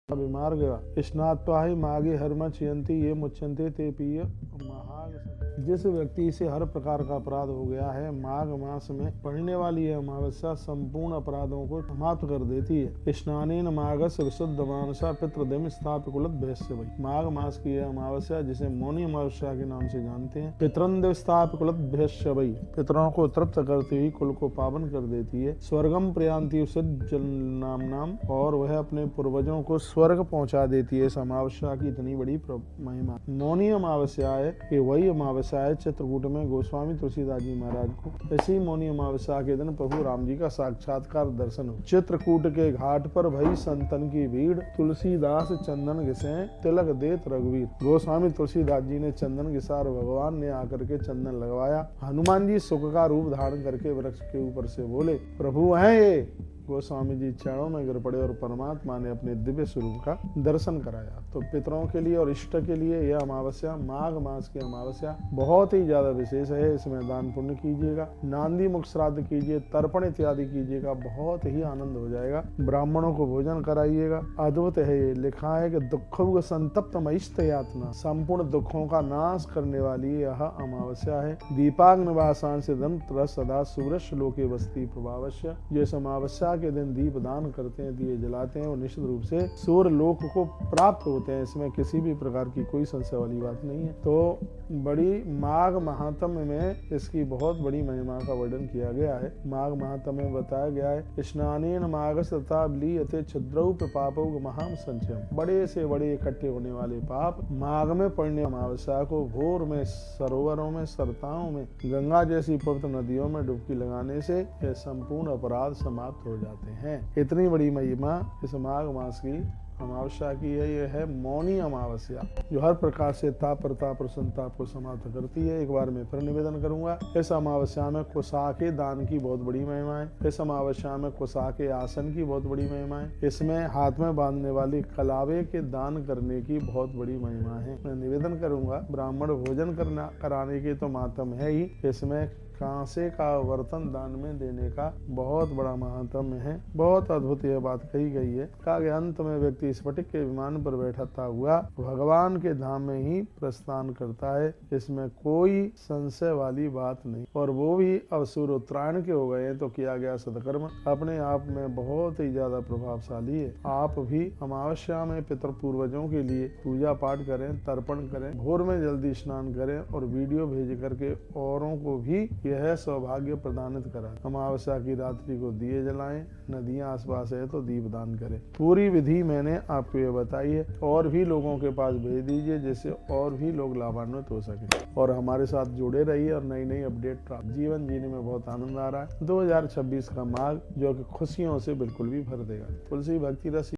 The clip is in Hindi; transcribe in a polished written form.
विमार्ग स्नात्वा ही मागे हर्म चियंती ये मुच्यंते ते पीय महाग। जिस व्यक्ति से हर प्रकार का अपराध हो गया है, माघ मास में पड़ने वाली यह अमावस्या संपूर्ण अपराधों को समाप्त कर देती है। स्नानेन माघस विशुद्ध मानसा पितृदिम स्थाप कुलत भैस्य वही। माघ मास की यह अमावस्या, जिसे मौनी अमावस्या के नाम से जानते हैं, पितरंद स्थाप कुलत भैस्य वही, पितरों को तृप्त करती हुई कुल को पावन कर देती है। स्वर्गम प्रयांति नाम, और वह अपने पूर्वजों को स्वर्ग पहुंचा देती है। इस अमावस्या की इतनी बड़ी महिमा। मौनी अमावस्या है कि वही अमावस्या है चित्रकूट में गोस्वामी तुलसीदास जी महाराज को इसी मौनी अमावस्या के दिन प्रभु राम जी का साक्षात्कार दर्शन हो। चित्रकूट के घाट पर भई संतन की भीड़, तुलसीदास चंदन घिसे तिलक देत रघुवीर। गोस्वामी तुलसीदास जी ने चंदन घिसार, भगवान ने आकर के चंदन लगवाया। हनुमान जी सुख का रूप धारण करके वृक्ष के ऊपर से बोले, प्रभु हैं ये। गोस्वामी जी चरणों में गिर पड़े और परमात्मा ने अपने दिव्य स्वरूप का दर्शन कराया। तो पितरों के लिए और इष्ट के लिए यह अमावस्या, माघ मास की अमावस्या बहुत ही ज्यादा विशेष है। इसमें दान पुण्य कीजिएगा, नांदी मुख श्राद्ध कीजिए, तर्पण इत्यादि कीजिएगा, बहुत ही आनंद हो जाएगा। ब्राह्मणों को भोजन कराइएगा। अद्भुत है ये। लिखा है कि दुखों संतप्त महिष्ट यातना, संपूर्ण दुखों का नाश करने वाली यह अमावस्या है। दीपाग्नि वासान से धन सदा सूरज लोके बस्ती प्रभावश्य। जो इस अमावस्या के दिन दीप दान करते हैं, दिए जलाते हैं, और निश्चित रूप से सूर्य लोक को प्राप्त होते हैं। इसमें किसी भी प्रकार की कोई संशय वाली बात नहीं है। तो बड़ी माघ महात्म्य में इसकी बहुत बड़ी महिमा का वर्णन किया गया है। माघ महात्म्य में बताया गया है, स्नानेन माघस तथा लीयते छिद्रौ पापौ महाम संचयम। बड़े से बड़े इकट्ठे होने वाले पाप माघ में पड़ने अमावस्या को भोर में सरोवरों में, सरताओं में, गंगा जैसी पवित्र नदियों में डुबकी लगाने से यह संपूर्ण अपराध समाप्त हो जाते हैं। इतनी बड़ी महिमा इस माघ मास की अमावस्या की है। यह है मौनी अमावस्या, जो हर प्रकार से ताप प्रताप और संताप को समाप्त करती है। एक बार मैं फिर निवेदन करूंगा, इस अमावस्या में कुसा के दान की बहुत बड़ी महिमा है। इस अमावस्या में कुसा के आसन की बहुत बड़ी महिमा है। इसमें हाथ में बांधने वाले कलावे के दान करने की बहुत बड़ी महिमा है। मैं निवेदन करूंगा, ब्राह्मण भोजन कराने के तो मातम है ही, इसमें कांसे का बर्तन दान में देने का बहुत बड़ा महात्म्य है। बहुत अद्भुत यह बात कही गई है। कहा गया, अंत में व्यक्ति स्फटिक के विमान पर बैठता हुआ भगवान के धाम में ही प्रस्थान करता है। इसमें कोई संशय वाली बात नहीं। और वो भी अब सूर्य उत्तरायण के हो गए हैं, तो किया गया सत्कर्म अपने आप में बहुत ही ज्यादा प्रभावशाली है। आप भी अमावस्या में पितर पूर्वजों के लिए पूजा पाठ करें, तर्पण करें, भोर में जल्दी स्नान करें, और वीडियो भेज करके औरों को भी यह सौभाग्य प्रदानित करा। अमावस्या की रात्रि को दिए जलाएं, नदियां आसपास है तो दीप दान करें। पूरी विधि मैंने आपको ये बताई है, और भी लोगों के पास भेज दीजिए, जिससे और भी लोग लाभान्वित हो सके। और हमारे साथ जुड़े रहिए और नई नई अपडेट प्राप्त। जीवन जीने में बहुत आनंद आ रहा है। 2026 का माघ जो कि खुशियों से बिल्कुल भी भर देगा। तुलसी भक्ति रस